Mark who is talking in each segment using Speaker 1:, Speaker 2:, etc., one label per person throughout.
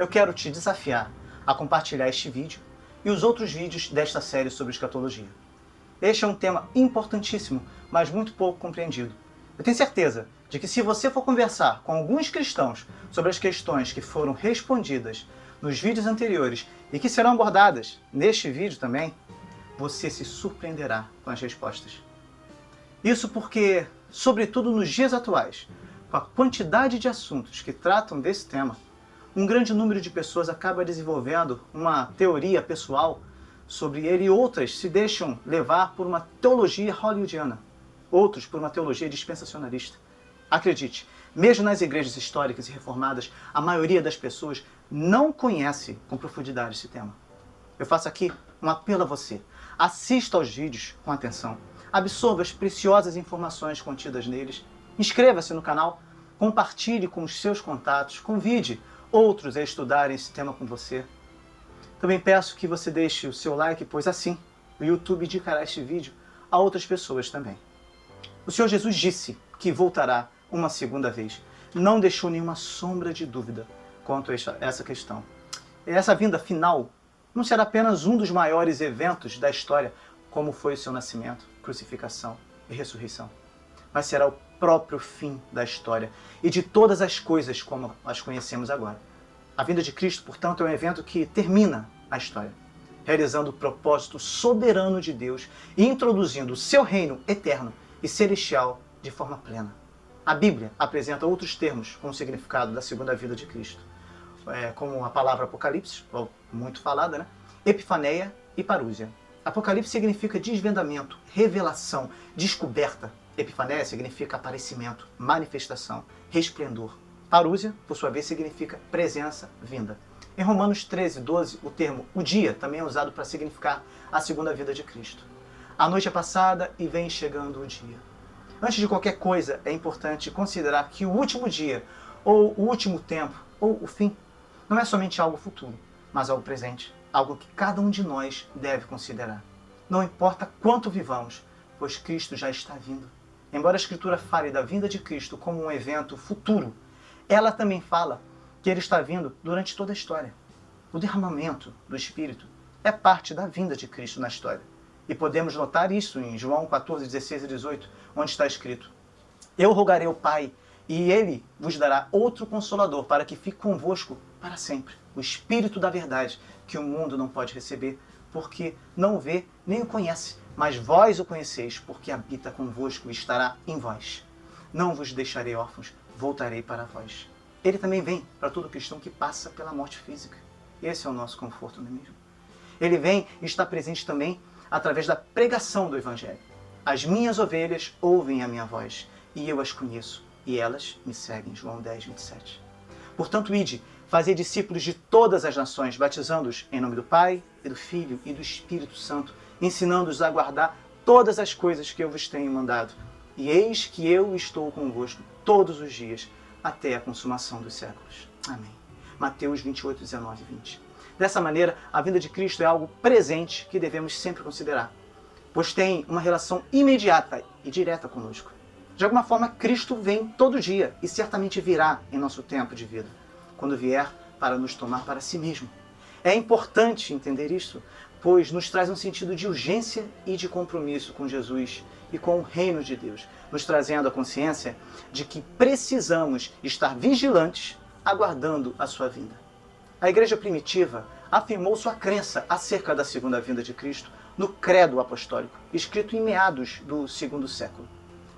Speaker 1: eu quero te desafiar a compartilhar este vídeo e os outros vídeos desta série sobre escatologia. Este é um tema importantíssimo, mas muito pouco compreendido. Eu tenho certeza de que se você for conversar com alguns cristãos sobre as questões que foram respondidas nos vídeos anteriores e que serão abordadas neste vídeo também, você se surpreenderá com as respostas. Isso porque, sobretudo nos dias atuais, com a quantidade de assuntos que tratam desse tema, um grande número de pessoas acaba desenvolvendo uma teoria pessoal sobre ele e outras se deixam levar por uma teologia hollywoodiana, outros por uma teologia dispensacionalista. Acredite, mesmo nas igrejas históricas e reformadas, a maioria das pessoas não conhece com profundidade esse tema. Eu faço aqui um apelo a você. Assista aos vídeos com atenção, absorva as preciosas informações contidas neles, inscreva-se no canal, compartilhe com os seus contatos, convide outros a estudarem esse tema com você. Também peço que você deixe o seu like, pois assim o YouTube indicará este vídeo a outras pessoas também. O Senhor Jesus disse que voltará uma segunda vez. Não deixou nenhuma sombra de dúvida quanto a essa questão. Essa vinda final não será apenas um dos maiores eventos da história, como foi o seu nascimento, crucificação e ressurreição, mas será o próprio fim da história e de todas as coisas como as conhecemos agora. A vinda de Cristo, portanto, é um evento que termina a história, realizando o propósito soberano de Deus e introduzindo o seu reino eterno e celestial de forma plena. A Bíblia apresenta outros termos com o significado da segunda vinda de Cristo, como a palavra Apocalipse, muito falada, né? Epifaneia e Parúzia. Apocalipse significa desvendamento, revelação, descoberta. Epifaneia significa aparecimento, manifestação, resplendor. Parúzia, por sua vez, significa presença, vinda. Em Romanos 13:12, o termo o dia também é usado para significar a segunda vinda de Cristo. A noite é passada e vem chegando o dia. Antes de qualquer coisa, é importante considerar que o último dia, ou o último tempo, ou o fim, não é somente algo futuro, mas algo presente, algo que cada um de nós deve considerar. Não importa quanto vivamos, pois Cristo já está vindo. Embora a Escritura fale da vinda de Cristo como um evento futuro, ela também fala que ele está vindo durante toda a história. O derramamento do Espírito é parte da vinda de Cristo na história. E podemos notar isso em João 14, 16 e 18, onde está escrito: Eu rogarei ao Pai, e Ele vos dará outro Consolador, para que fique convosco para sempre. O Espírito da verdade, que o mundo não pode receber, porque não o vê nem o conhece. Mas vós o conheceis, porque habita convosco e estará em vós. Não vos deixarei órfãos, voltarei para vós. Ele também vem para todo cristão que passa pela morte física. Esse é o nosso conforto, não é mesmo? Ele vem e está presente também através da pregação do Evangelho. As minhas ovelhas ouvem a minha voz, e eu as conheço, e elas me seguem. João 10, 27. Portanto, ide, fazei discípulos de todas as nações, batizando-os em nome do Pai, e do Filho, e do Espírito Santo, ensinando-os a guardar todas as coisas que eu vos tenho mandado. E eis que eu estou convosco todos os dias, até a consumação dos séculos. Amém. Mateus 28, 19 e 20. Dessa maneira, a vinda de Cristo é algo presente que devemos sempre considerar, pois tem uma relação imediata e direta conosco. De alguma forma, Cristo vem todo dia e certamente virá em nosso tempo de vida, quando vier para nos tomar para si mesmo. É importante entender isso, pois nos traz um sentido de urgência e de compromisso com Jesus e com o reino de Deus, nos trazendo a consciência de que precisamos estar vigilantes, aguardando a sua vinda. A igreja primitiva afirmou sua crença acerca da segunda vinda de Cristo no Credo Apostólico, escrito em meados do segundo século.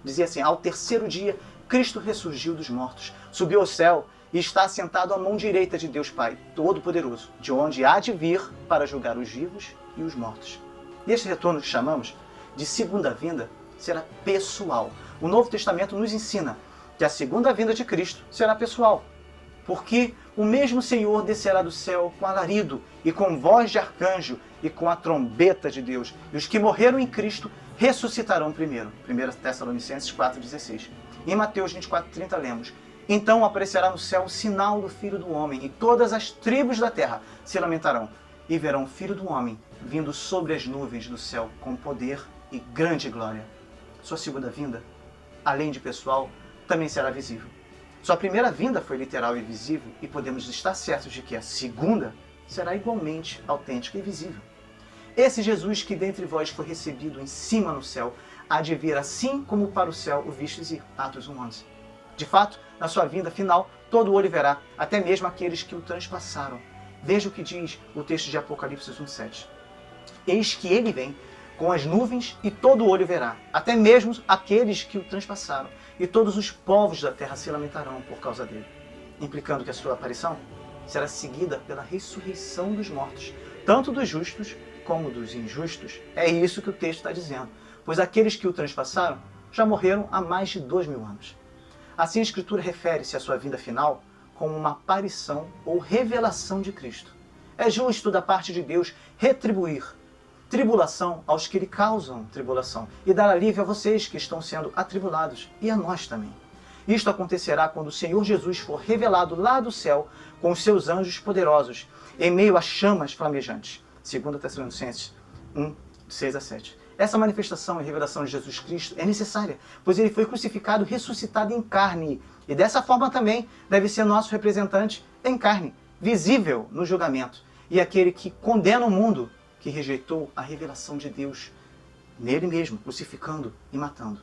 Speaker 1: Dizia assim: ao terceiro dia, Cristo ressurgiu dos mortos, subiu ao céu e está assentado à mão direita de Deus Pai Todo-Poderoso, de onde há de vir para julgar os vivos e os mortos. E este retorno que chamamos de segunda vinda será pessoal. O Novo Testamento nos ensina que a segunda vinda de Cristo será pessoal, porque o mesmo Senhor descerá do céu com alarido e com voz de arcanjo e com a trombeta de Deus, e os que morreram em Cristo ressuscitarão primeiro. 1 Tessalonicenses 4,16. Em Mateus 24:30 lemos: Então aparecerá no céu o sinal do Filho do Homem, e todas as tribos da terra se lamentarão, e verão o Filho do Homem vindo sobre as nuvens do céu com poder e grande glória. Sua segunda vinda, além de pessoal, também será visível. Sua primeira vinda foi literal e visível, e podemos estar certos de que a segunda será igualmente autêntica e visível. Esse Jesus que dentre vós foi recebido em cima no céu, há de vir assim como para o céu o vistes ir. Atos 1:11. De fato, na sua vinda final, todo olho verá, até mesmo aqueles que o transpassaram. Veja o que diz o texto de Apocalipse 1:7. Eis que ele vem com as nuvens e todo olho verá, até mesmo aqueles que o transpassaram, e todos os povos da terra se lamentarão por causa dele. Implicando que a sua aparição será seguida pela ressurreição dos mortos, tanto dos justos como dos injustos. É isso que o texto está dizendo, pois aqueles que o transpassaram já morreram há mais de 2000 anos. Assim a Escritura refere-se à sua vinda final como uma aparição ou revelação de Cristo. É justo da parte de Deus retribuir tribulação aos que lhe causam tribulação e dar alívio a vocês que estão sendo atribulados e a nós também. Isto acontecerá quando o Senhor Jesus for revelado lá do céu com os seus anjos poderosos, em meio a chamas flamejantes. 2 Tessalonicenses 1:6-7. Essa manifestação e revelação de Jesus Cristo é necessária, pois ele foi crucificado e ressuscitado em carne, e dessa forma também deve ser nosso representante em carne, visível no julgamento, e aquele que condena o mundo, que rejeitou a revelação de Deus nele mesmo, crucificando e matando.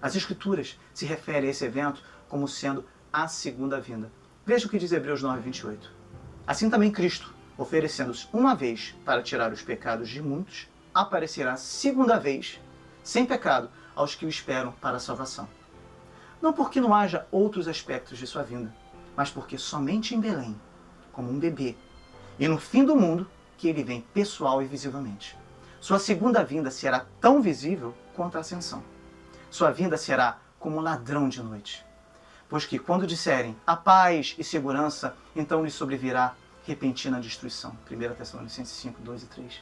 Speaker 1: As Escrituras se referem a esse evento como sendo a segunda vinda. Veja o que diz Hebreus 9:28. Assim também Cristo, oferecendo-se uma vez para tirar os pecados de muitos, aparecerá segunda vez, sem pecado, aos que o esperam para a salvação. Não porque não haja outros aspectos de sua vinda, mas porque somente em Belém, como um bebê, e no fim do mundo, que ele vem pessoal e visivelmente. Sua segunda vinda será tão visível quanto a ascensão. Sua vinda será como um ladrão de noite. Pois que quando disserem a paz e segurança, então lhe sobrevirá repentina destruição. 1 Tessalonicenses 5:2-3.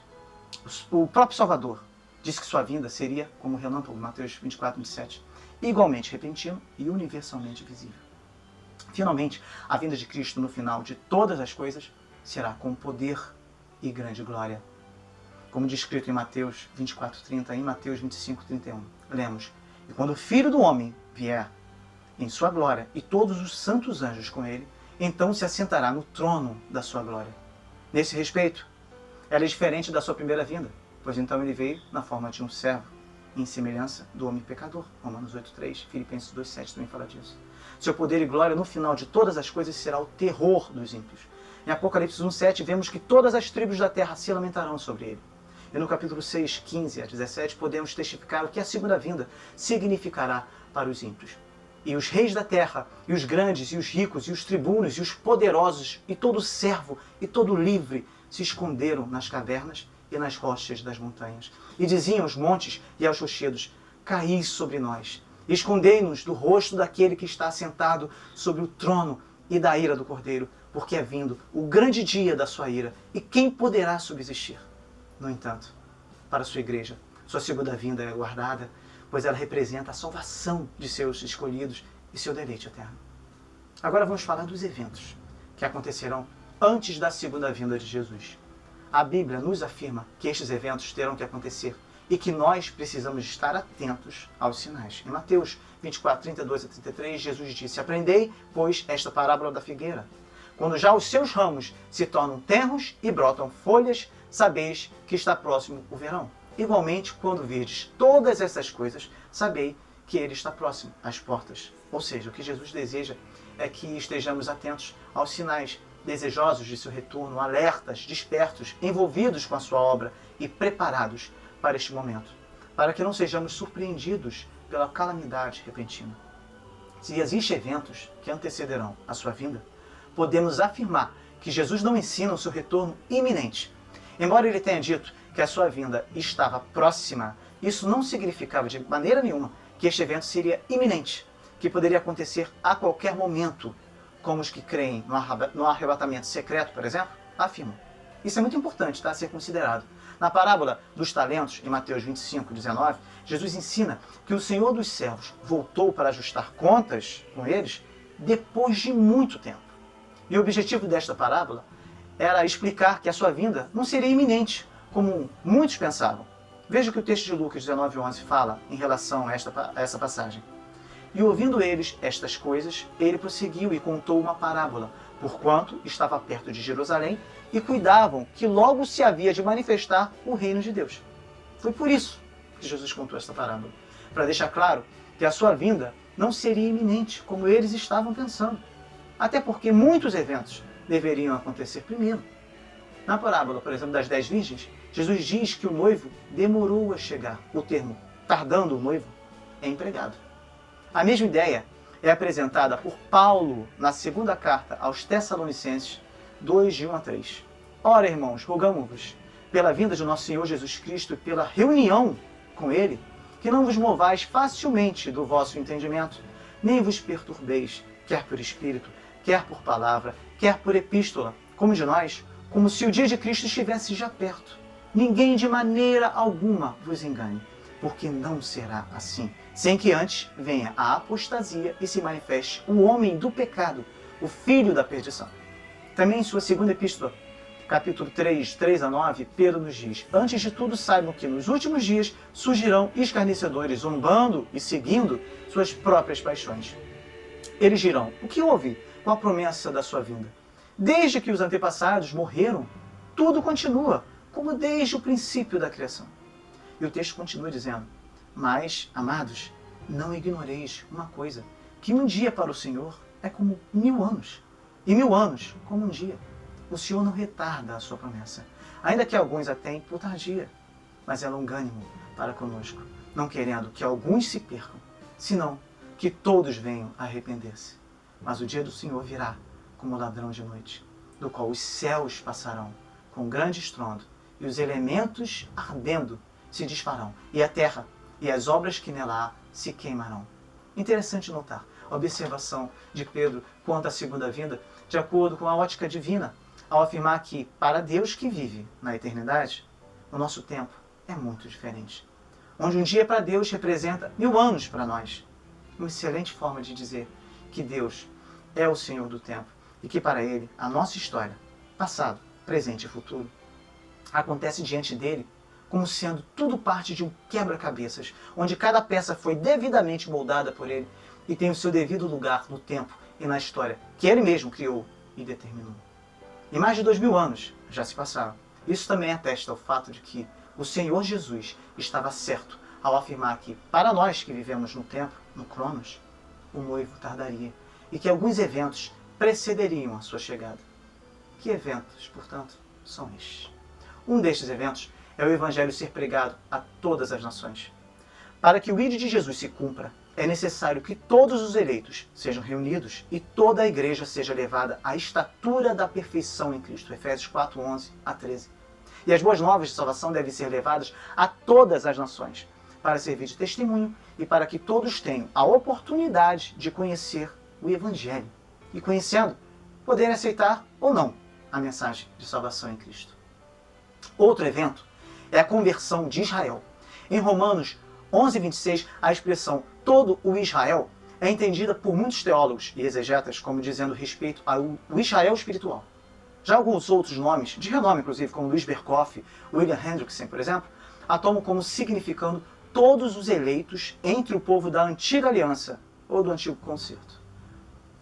Speaker 1: O próprio Salvador disse que sua vinda seria como relâmpago, Mateus 24:27, igualmente repentino e universalmente visível. Finalmente, a vinda de Cristo no final de todas as coisas será com poder e grande glória. Como descrito em Mateus 24:30 e em Mateus 25:31. Lemos: e quando o Filho do Homem vier em sua glória e todos os santos anjos com ele, então se assentará no trono da sua glória. Nesse respeito, ela é diferente da sua primeira vinda, pois então ele veio na forma de um servo, em semelhança do homem pecador. Romanos 8:3, Filipenses 2:7 também fala disso. Seu poder e glória no final de todas as coisas será o terror dos ímpios. Em Apocalipse 1:7 vemos que todas as tribos da terra se lamentarão sobre ele. E no capítulo 6, 15-17, podemos testificar o que a segunda vinda significará para os ímpios. E os reis da terra, e os grandes, e os ricos, e os tribunos, e os poderosos, e todo servo, e todo livre, se esconderam nas cavernas e nas rochas das montanhas. E diziam aos montes e aos rochedos: caí sobre nós, escondei-nos do rosto daquele que está assentado sobre o trono e da ira do Cordeiro, porque é vindo o grande dia da sua ira, e quem poderá subsistir? No entanto, para a sua igreja, sua segunda vinda é aguardada, pois ela representa a salvação de seus escolhidos e seu deleite eterno. Agora vamos falar dos eventos que acontecerão antes da segunda vinda de Jesus. A Bíblia nos afirma que estes eventos terão que acontecer e que nós precisamos estar atentos aos sinais. Em Mateus 24:32-33, Jesus disse: aprendei, pois, esta parábola da figueira. Quando já os seus ramos se tornam tenros e brotam folhas, sabeis que está próximo o verão. Igualmente, quando virdes todas essas coisas, sabei que ele está próximo às portas. Ou seja, o que Jesus deseja é que estejamos atentos aos sinais, desejosos de seu retorno, alertas, despertos, envolvidos com a sua obra e preparados para este momento, para que não sejamos surpreendidos pela calamidade repentina. Se existem eventos que antecederão a sua vinda, podemos afirmar que Jesus não ensina o seu retorno iminente. Embora ele tenha dito que a sua vinda estava próxima, isso não significava de maneira nenhuma que este evento seria iminente, que poderia acontecer a qualquer momento, como os que creem no arrebatamento secreto, por exemplo, afirmam. Isso é muito importante, a ser considerado. Na parábola dos talentos, em Mateus 25:19, Jesus ensina que o Senhor dos servos voltou para ajustar contas com eles depois de muito tempo. E o objetivo desta parábola era explicar que a sua vinda não seria iminente, como muitos pensavam. Veja o que o texto de Lucas 19:11 fala em relação a essa passagem. E ouvindo eles estas coisas, ele prosseguiu e contou uma parábola, porquanto estava perto de Jerusalém e cuidavam que logo se havia de manifestar o reino de Deus. Foi por isso que Jesus contou esta parábola, para deixar claro que a sua vinda não seria iminente, como eles estavam pensando. Até porque muitos eventos deveriam acontecer primeiro. Na parábola, por exemplo, das 10 virgens, Jesus diz que o noivo demorou a chegar. O termo tardando o noivo é empregado. A mesma ideia é apresentada por Paulo na segunda carta aos Tessalonicenses 2, de 1 a 3. Ora, irmãos, rogamo-vos, pela vinda de nosso Senhor Jesus Cristo e pela reunião com Ele, que não vos movais facilmente do vosso entendimento, nem vos perturbeis, quer por espírito, quer por palavra, quer por epístola, como de nós, como se o dia de Cristo estivesse já perto. Ninguém de maneira alguma vos engane, porque não será assim, sem que antes venha a apostasia e se manifeste o homem do pecado, o filho da perdição. Também em sua segunda epístola, capítulo 3, 3 a 9, Pedro nos diz: antes de tudo saibam que nos últimos dias surgirão escarnecedores, zombando e seguindo suas próprias paixões. Eles dirão: o que houve com a promessa da sua vinda? Desde que os antepassados morreram, tudo continua, como desde o princípio da criação. E o texto continua dizendo: mas, amados, não ignoreis uma coisa, que um dia para o Senhor é como 1000 anos, e 1000 anos como um dia. O Senhor não retarda a sua promessa, ainda que alguns a tenham por tardia, mas é longânimo para conosco, não querendo que alguns se percam, senão que todos venham a arrepender-se. Mas o dia do Senhor virá como ladrão de noite, do qual os céus passarão com grande estrondo, e os elementos ardendo se desfarão, e a terra e as obras que nela há se queimarão. Interessante notar a observação de Pedro quanto à segunda vinda, de acordo com a ótica divina, ao afirmar que, para Deus que vive na eternidade, o nosso tempo é muito diferente. Onde um dia para Deus representa 1000 anos para nós. Uma excelente forma de dizer que Deus é o Senhor do tempo e que para Ele a nossa história, passado, presente e futuro, acontece diante dele como sendo tudo parte de um quebra-cabeças, onde cada peça foi devidamente moldada por Ele e tem o seu devido lugar no tempo e na história que Ele mesmo criou e determinou. E mais de 2000 anos já se passaram. Isso também atesta o fato de que o Senhor Jesus estava certo ao afirmar que, para nós que vivemos no tempo, no Cronos, o noivo tardaria e que alguns eventos precederiam a sua chegada. Que eventos, portanto, são estes? Um destes eventos é o Evangelho ser pregado a todas as nações. Para que o ídolo de Jesus se cumpra, é necessário que todos os eleitos sejam reunidos e toda a igreja seja levada à estatura da perfeição em Cristo. Efésios 4, 11 a 13. E as boas novas de salvação devem ser levadas a todas as nações, para servir de testemunho e para que todos tenham a oportunidade de conhecer o Evangelho. E conhecendo, poderem aceitar ou não a mensagem de salvação em Cristo. Outro evento é a conversão de Israel. Em Romanos 11, 26, a expressão todo o Israel é entendida por muitos teólogos e exegetas como dizendo respeito ao Israel espiritual. Já alguns outros nomes, de renome inclusive, como Louis Berkhoff, William Hendrickson, por exemplo, a tomam como significando todos os eleitos entre o povo da antiga aliança ou do antigo concerto.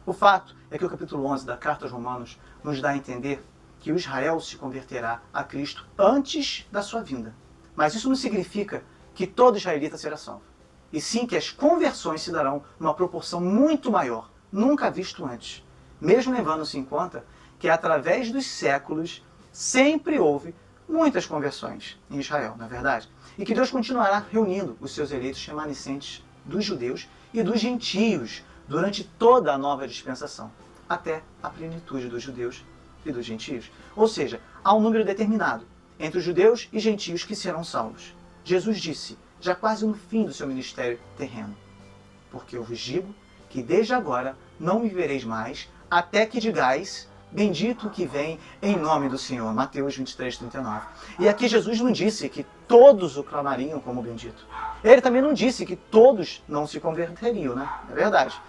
Speaker 1: O fato é que o capítulo 11 da Carta aos Romanos nos dá a entender que o Israel se converterá a Cristo antes da sua vinda. Mas isso não significa que todo israelita será salvo. E sim que as conversões se darão numa proporção muito maior, nunca visto antes. Mesmo levando-se em conta que através dos séculos sempre houve muitas conversões em Israel, na verdade. E que Deus continuará reunindo os seus eleitos remanescentes dos judeus e dos gentios durante toda a nova dispensação, até a plenitude dos judeus e dos gentios. Ou seja, há um número determinado entre os judeus e gentios que serão salvos. Jesus disse, já quase no fim do seu ministério terreno: porque eu vos digo que desde agora não me vereis mais, até que digais, bendito o que vem em nome do Senhor. Mateus 23, 39. E aqui Jesus não disse que todos o clamariam como bendito. Ele também não disse que todos não se converteriam, né? É verdade.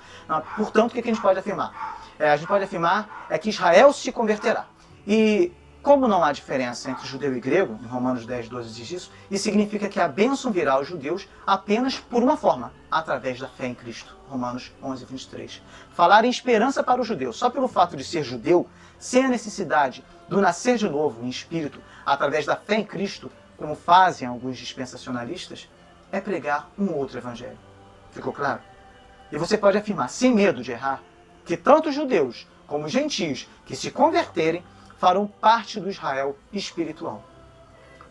Speaker 1: Portanto, o que a gente pode afirmar? A gente pode afirmar que Israel se converterá. E Como não há diferença entre judeu e grego, em Romanos 10, 12 diz isso, isso significa que a bênção virá aos judeus apenas por uma forma, através da fé em Cristo. Romanos 11, 23. Falar em esperança para o judeu só pelo fato de ser judeu, sem a necessidade do nascer de novo em espírito, através da fé em Cristo, como fazem alguns dispensacionalistas, é pregar um outro evangelho. Ficou claro? E você pode afirmar, sem medo de errar, que tanto os judeus como os gentios que se converterem farão parte do Israel espiritual.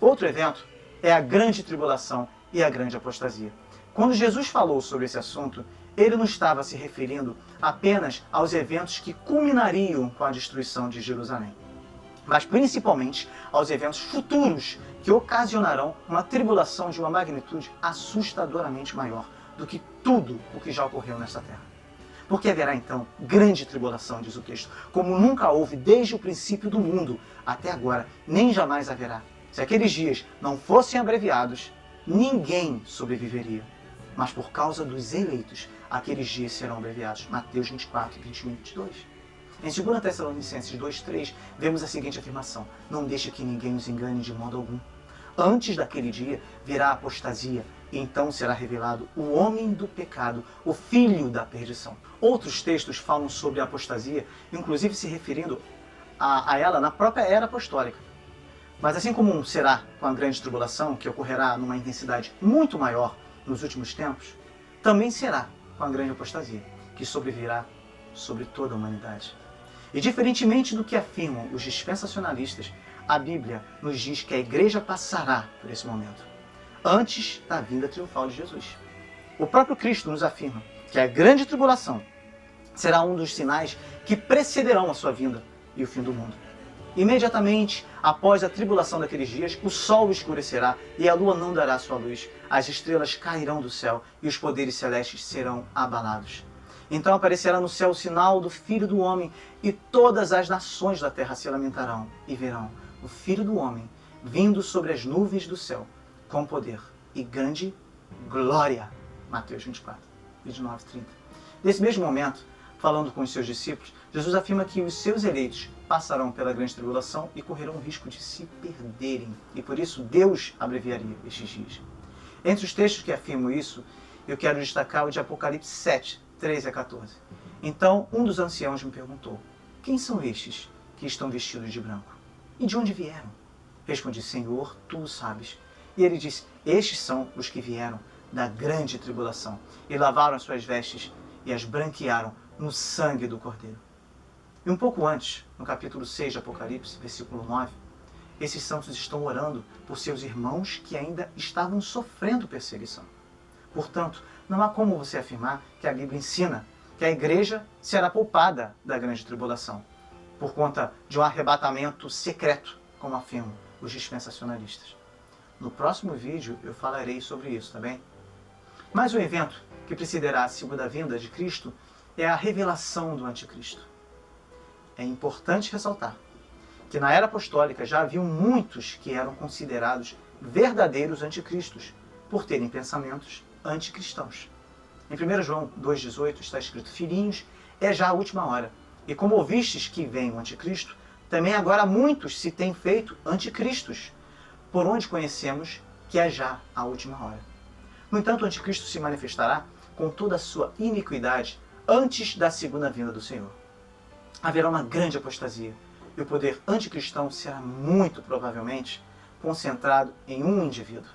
Speaker 1: Outro evento é a grande tribulação e a grande apostasia. Quando Jesus falou sobre esse assunto, ele não estava se referindo apenas aos eventos que culminariam com a destruição de Jerusalém, mas principalmente aos eventos futuros que ocasionarão uma tribulação de uma magnitude assustadoramente maior do que tudo o que já ocorreu nesta terra. Porque haverá então grande tribulação, diz o texto, como nunca houve desde o princípio do mundo até agora, nem jamais haverá. Se aqueles dias não fossem abreviados, ninguém sobreviveria. Mas por causa dos eleitos, aqueles dias serão abreviados. Mateus 24, 21 e 22. Em 2 Tessalonicenses 2, 3, vemos a seguinte afirmação: não deixe que ninguém os engane de modo algum. Antes daquele dia virá a apostasia, e então será revelado o homem do pecado, o filho da perdição. Outros textos falam sobre a apostasia, inclusive se referindo a ela na própria era apostólica. Mas assim como será com a grande tribulação, que ocorrerá numa intensidade muito maior nos últimos tempos, também será com a grande apostasia, que sobrevirá sobre toda a humanidade. E diferentemente do que afirmam os dispensacionalistas, a Bíblia nos diz que a igreja passará por esse momento, antes da vinda triunfal de Jesus. O próprio Cristo nos afirma que a grande tribulação será um dos sinais que precederão a sua vinda e o fim do mundo. Imediatamente após a tribulação daqueles dias, o sol escurecerá e a lua não dará sua luz, as estrelas cairão do céu e os poderes celestes serão abalados. Então aparecerá no céu o sinal do Filho do Homem, e todas as nações da terra se lamentarão e verão o Filho do Homem vindo sobre as nuvens do céu, com poder e grande glória. Mateus 24, 29 e 30. Nesse mesmo momento, falando com os seus discípulos, Jesus afirma que os seus eleitos passarão pela grande tribulação e correrão o risco de se perderem. E por isso Deus abreviaria estes dias. Entre os textos que afirmam isso, eu quero destacar o de Apocalipse 7, 13 a 14. Então um dos anciãos me perguntou: quem são estes que estão vestidos de branco? E de onde vieram? Respondi: Senhor, tu o sabes. E ele disse: estes são os que vieram da grande tribulação e lavaram as suas vestes e as branquearam no sangue do Cordeiro. E um pouco antes, no capítulo 6 de Apocalipse, versículo 9, esses santos estão orando por seus irmãos que ainda estavam sofrendo perseguição. Portanto, não há como você afirmar que a Bíblia ensina que a igreja será poupada da grande tribulação, por conta de um arrebatamento secreto, como afirmam os dispensacionalistas. No próximo vídeo eu falarei sobre isso, tá bem? Mas o evento que precederá a segunda vinda de Cristo é a revelação do anticristo. É importante ressaltar que na era apostólica já haviam muitos que eram considerados verdadeiros anticristos, por terem pensamentos anticristãos. Em 1 João 2,18 está escrito: filhinhos, é já a última hora. E como ouvistes que vem o anticristo, também agora muitos se têm feito anticristos, por onde conhecemos que é já a última hora. No entanto, o anticristo se manifestará com toda a sua iniquidade antes da segunda vinda do Senhor. Haverá uma grande apostasia, e o poder anticristão será muito provavelmente concentrado em um indivíduo,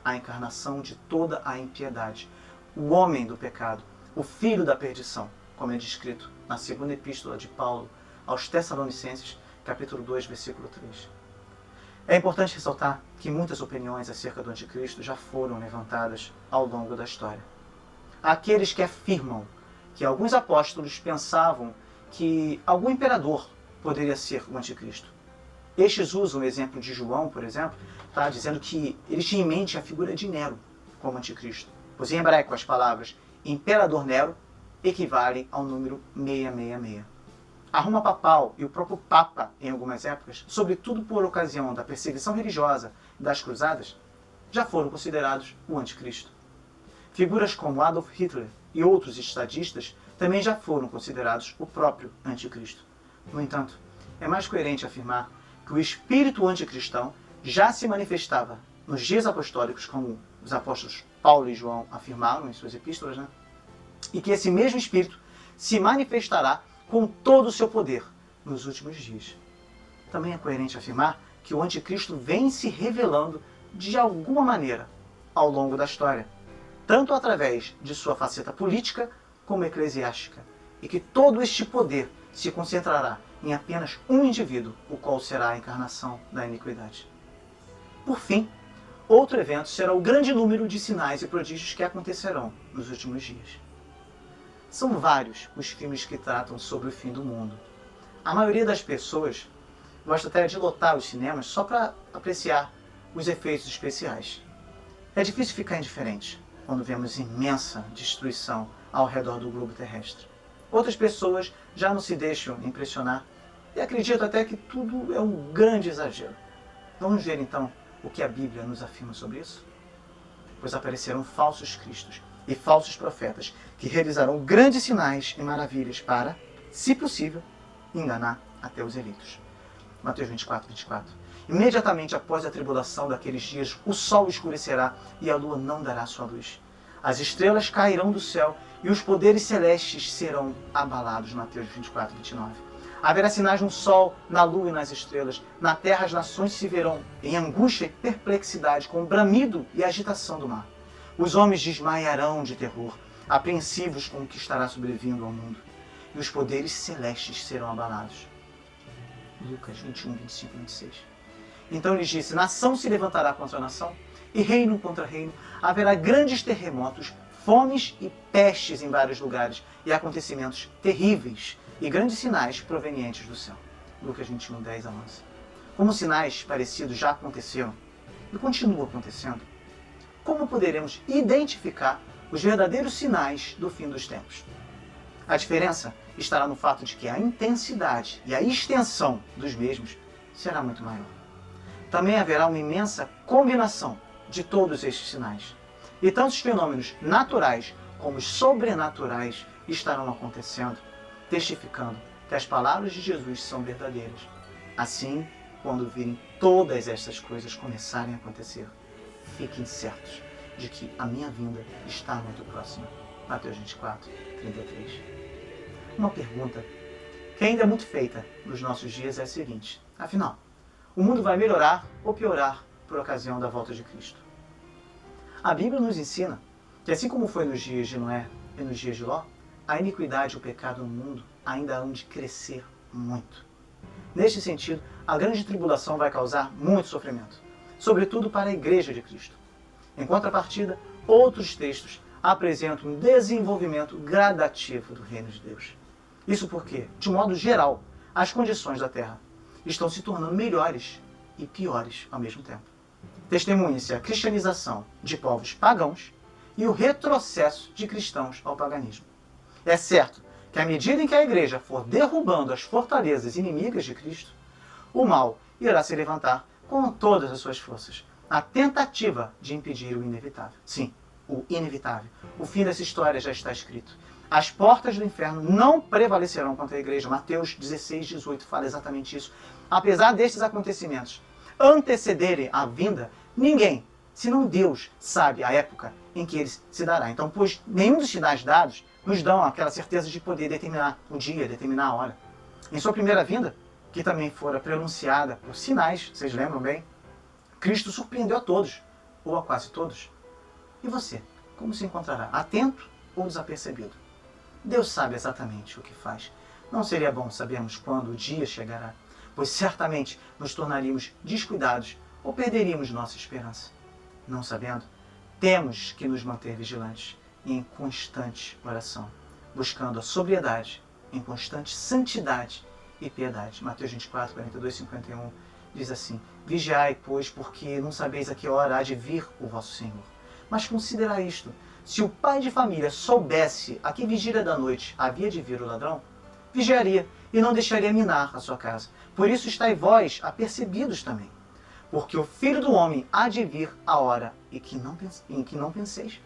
Speaker 1: a encarnação de toda a impiedade, o homem do pecado, o filho da perdição, como é descrito na segunda epístola de Paulo aos Tessalonicenses, capítulo 2, versículo 3. É importante ressaltar que muitas opiniões acerca do anticristo já foram levantadas ao longo da história. Há aqueles que afirmam que alguns apóstolos pensavam que algum imperador poderia ser o anticristo. Estes usam o exemplo de João, por exemplo, dizendo que eles tinham em mente a figura de Nero como anticristo, pois em hebraico as palavras Imperador Nero equivalem ao número 666. A Roma papal e o próprio Papa, em algumas épocas, sobretudo por ocasião da perseguição religiosa e das cruzadas, já foram considerados o anticristo. Figuras como Adolf Hitler e outros estadistas também já foram considerados o próprio anticristo. No entanto, é mais coerente afirmar que o espírito anticristão já se manifestava nos dias apostólicos, como os apóstolos Paulo e João afirmaram em suas epístolas, né? E que esse mesmo espírito se manifestará com todo o seu poder nos últimos dias. Também é coerente afirmar que o anticristo vem se revelando de alguma maneira ao longo da história, tanto através de sua faceta política como eclesiástica, e que todo este poder se concentrará em apenas um indivíduo, o qual será a encarnação da iniquidade. Por fim, outro evento será o grande número de sinais e prodígios que acontecerão nos últimos dias. São vários os filmes que tratam sobre o fim do mundo. A maioria das pessoas gosta até de lotar os cinemas só para apreciar os efeitos especiais. É difícil ficar indiferente quando vemos imensa destruição ao redor do globo terrestre. Outras pessoas já não se deixam impressionar e acreditam até que tudo é um grande exagero. Vamos ver então o que a Bíblia nos afirma sobre isso? Pois aparecerão falsos cristos e falsos profetas que realizarão grandes sinais e maravilhas para, se possível, enganar até os eleitos. Mateus 24, 24. Imediatamente após a tribulação daqueles dias, o sol escurecerá e a lua não dará sua luz. As estrelas cairão do céu e os poderes celestes serão abalados. Mateus 24, 29. Haverá sinais no sol, na lua e nas estrelas. Na terra as nações se verão em angústia e perplexidade, com o bramido e agitação do mar. Os homens desmaiarão de terror, apreensivos com o que estará sobrevindo ao mundo. E os poderes celestes serão abalados. Lucas 21, 25 e 26. Então lhes disse: nação se levantará contra nação, e reino contra reino. Haverá grandes terremotos, fomes e pestes em vários lugares, e acontecimentos terríveis, e grandes sinais provenientes do céu. Lucas 21, 10 a 11. Como sinais parecidos já aconteceram, e continuam acontecendo, como poderemos identificar os verdadeiros sinais do fim dos tempos? A diferença estará no fato de que a intensidade e a extensão dos mesmos será muito maior. Também haverá uma imensa combinação de todos estes sinais. E tanto os fenômenos naturais como os sobrenaturais estarão acontecendo, testificando que as palavras de Jesus são verdadeiras. Assim, quando virem todas estas coisas começarem a acontecer, fiquem certos de que a minha vinda está muito próxima. Mateus 24, 33. Uma pergunta que ainda é muito feita nos nossos dias é a seguinte: afinal, o mundo vai melhorar ou piorar por ocasião da volta de Cristo? A Bíblia nos ensina que, assim como foi nos dias de Noé e nos dias de Ló, a iniquidade e o pecado no mundo ainda hão de crescer muito. Neste sentido, a grande tribulação vai causar muito sofrimento, sobretudo para a Igreja de Cristo. Em contrapartida, outros textos apresentam um desenvolvimento gradativo do reino de Deus. Isso porque, de modo geral, as condições da Terra estão se tornando melhores e piores ao mesmo tempo. Testemunha-se a cristianização de povos pagãos e o retrocesso de cristãos ao paganismo. É certo que à medida em que a Igreja for derrubando as fortalezas inimigas de Cristo, o mal irá se levantar com todas as suas forças, na tentativa de impedir o inevitável. Sim, o inevitável. O fim dessa história já está escrito. As portas do inferno não prevalecerão contra a Igreja. Mateus 16, 18 fala exatamente isso. Apesar destes acontecimentos antecederem a vinda, ninguém, senão Deus, sabe a época em que ele se dará. Então, pois nenhum dos sinais dados nos dão aquela certeza de poder determinar o dia, determinar a hora. Em sua primeira vinda, que também fora pronunciada por sinais, vocês lembram bem, Cristo surpreendeu a todos, ou a quase todos. E você, como se encontrará? Atento ou desapercebido? Deus sabe exatamente o que faz. Não seria bom sabermos quando o dia chegará, pois certamente nos tornaríamos descuidados ou perderíamos nossa esperança. Não sabendo, temos que nos manter vigilantes e em constante oração, buscando a sobriedade, em constante santidade e piedade. Mateus 24, 42, 51 diz assim: vigiai, pois, porque não sabeis a que hora há de vir o vosso Senhor. Mas considerai isto: se o pai de família soubesse a que vigília da noite havia de vir o ladrão, vigiaria e não deixaria minar a sua casa. Por isso estai vós apercebidos também, porque o Filho do Homem há de vir a hora em que não penseis.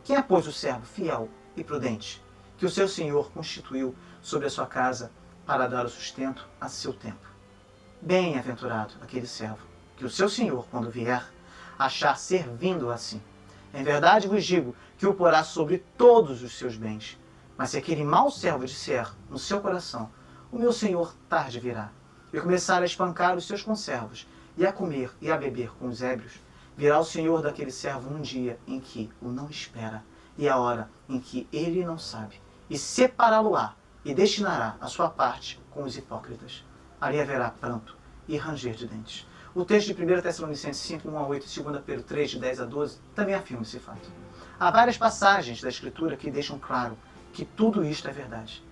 Speaker 1: Quem é, pois, o servo fiel e prudente, que o seu Senhor constituiu sobre a sua casa para dar o sustento a seu tempo? Bem-aventurado aquele servo, que o seu senhor, quando vier, achar servindo assim. Em verdade vos digo que o porá sobre todos os seus bens. Mas se aquele mau servo disser no seu coração, o meu senhor tarde virá, e começar a espancar os seus conservos, e a comer e a beber com os ébrios, virá o senhor daquele servo um dia em que o não espera, e a hora em que ele não sabe, e separá-lo-á, e destinará a sua parte com os hipócritas. Ali haverá pranto e ranger de dentes. O texto de 1 Tessalonicenses 5, 1 a 8 e 2 Pedro 3, de 10 a 12, também afirma esse fato. Há várias passagens da Escritura que deixam claro que tudo isto é verdade.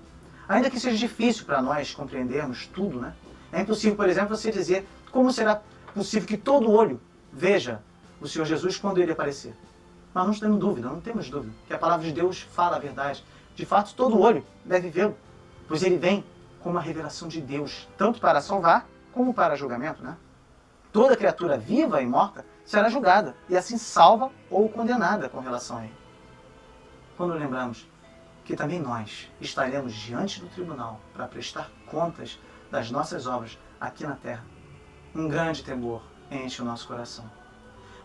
Speaker 1: Ainda que seja difícil para nós compreendermos tudo, né? É impossível, por exemplo, você dizer como será possível que todo olho veja o Senhor Jesus quando ele aparecer. Mas não temos dúvida, que a palavra de Deus fala a verdade. De fato, todo olho deve vê-lo, pois ele vem com uma revelação de Deus, tanto para salvar como para julgamento, né? Toda criatura viva e morta será julgada, e assim salva ou condenada com relação a ele. Quando lembramos que também nós estaremos diante do tribunal para prestar contas das nossas obras aqui na terra, um grande temor enche o nosso coração.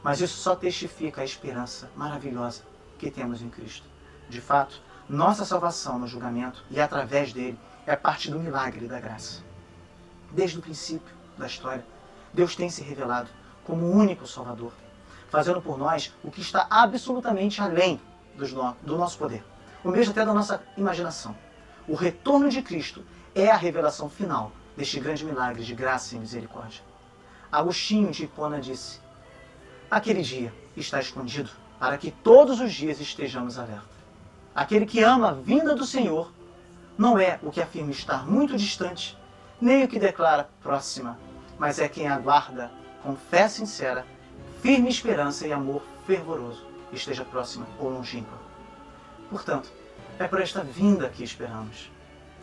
Speaker 1: Mas isso só testifica a esperança maravilhosa que temos em Cristo. De fato, nossa salvação no julgamento e através dele é parte do milagre da graça. Desde o princípio da história, Deus tem se revelado como o único Salvador, fazendo por nós o que está absolutamente além do nosso poder, ou mesmo até da nossa imaginação. O retorno de Cristo é a revelação final deste grande milagre de graça e misericórdia. Agostinho de Hipona disse: aquele dia está escondido para que todos os dias estejamos alerta. Aquele que ama a vinda do Senhor não é o que afirma estar muito distante, nem o que declara próxima, mas é quem aguarda com fé sincera, firme esperança e amor fervoroso, esteja próxima ou longínqua. Portanto, é por esta vinda que esperamos.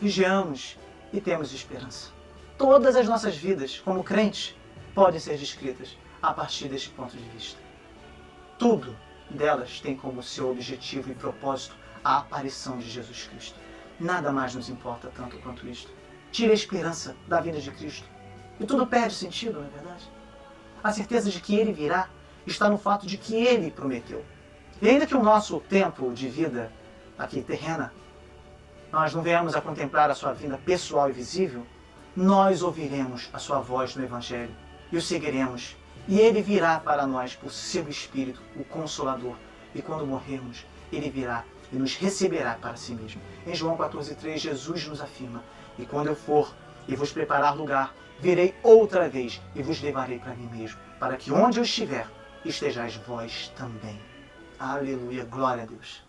Speaker 1: Vigiamos e temos esperança. Todas as nossas vidas, como crentes, podem ser descritas a partir deste ponto de vista. Tudo delas tem como seu objetivo e propósito a aparição de Jesus Cristo. Nada mais nos importa tanto quanto isto. Tira a esperança da vinda de Cristo e tudo perde sentido, não é verdade? A certeza de que Ele virá está no fato de que Ele prometeu. E ainda que o nosso tempo de vida aqui terrena, nós não venhamos a contemplar a sua vinda pessoal e visível, nós ouviremos a sua voz no Evangelho e o seguiremos. E Ele virá para nós por seu Espírito, o Consolador. E quando morrermos, Ele virá e nos receberá para si mesmo. Em João 14,3, Jesus nos afirma: e quando eu for e vos preparar lugar, virei outra vez e vos levarei para mim mesmo, para que onde eu estiver, estejais vós também. Aleluia, glória a Deus.